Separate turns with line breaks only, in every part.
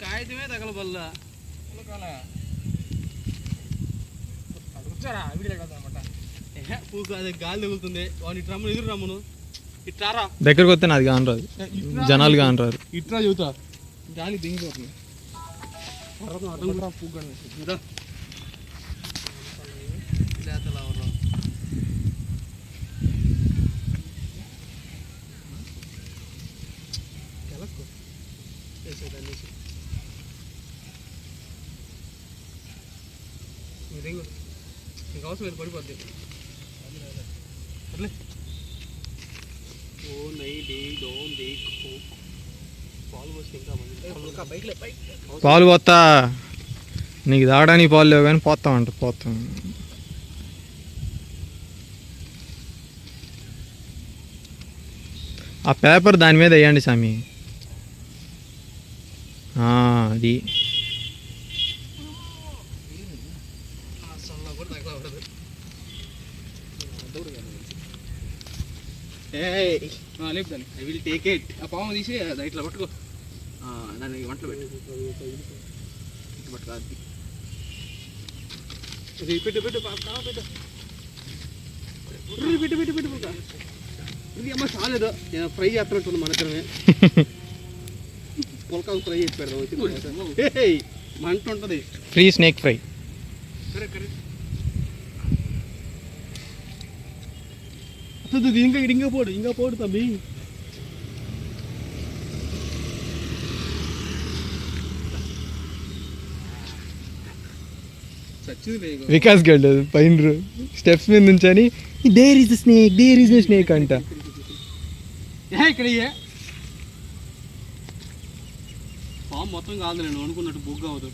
కాగితమే తగలబల్లా పూకు అది గాలి తగులుతుంది వాడిని ఇటు రమ్మను ఎదురు రమ్మను ఇట్రారా
దగ్గరకు వస్తే నాది కాని రాదు జనాలు కాని రారు
ఇట్రా చెబుతా గాలి దిగిపోతుంది పూగా నీకు అవసరం లేదు పడిపోద్ది
పాలు పోతా నీకు తాగడానికి పాలు లేవు కానీ పోతామంట పోతాం ఆ పేపర్ దాని మీద వేయండి స్వామి అది
లేపుదాన్ని ఐ విల్ టేక్ ఇట్ ఆ పాము తీసి ఇట్లా పట్టుకో దాన్ని వంటలో పెట్టు పట్టుకో అది పెట్టు పెట్టు పెట్టు పెట్టు పెట్టు పెట్టు పెట్టు ఇది అమ్మ చాలేదు ఫ్రై చేస్తున్నట్టుంది మన ఇద్దరమే పుల్కా ఫ్రై చేసి పెడదాం మంట ఉంటుంది
ఫ్రీ స్నేక్ ఫ్రై
ఇంకా పోడు తమ్మి
వికాస్ గడ్ పైన స్టెప్స్ మీద నుంచని దేర్ ఇస్ స్నేక్ అంట
ఇక్కడ పాము మొత్తం కాదు నేను అనుకున్నట్టు బొగ్గు అవదు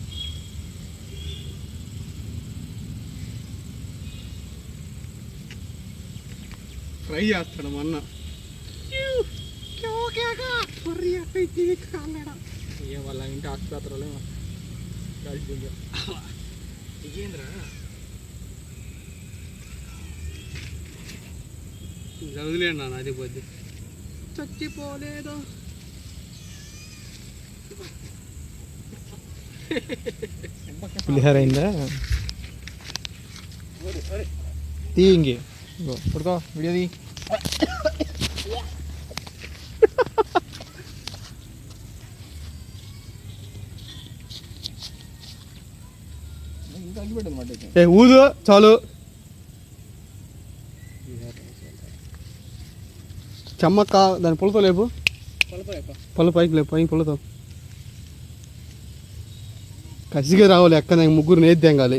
ఫ్రై చేస్తాడు మొన్న వాళ్ళ ఇంటి ఆసుపత్రిలో చదువులేండి నాన్న అది పోద్ది చచ్చిపోలేదు
పులిహోర అయిందా తీ ఇంకే పడుకో వీడియోది ఊదు చాలు
చెమ్మక్క దాని పులతో లేపు పొల పైకి లేపు పైకి పులతో కసిగా రావాలి ఎక్క ముగ్గురు నేద్దాం కాలి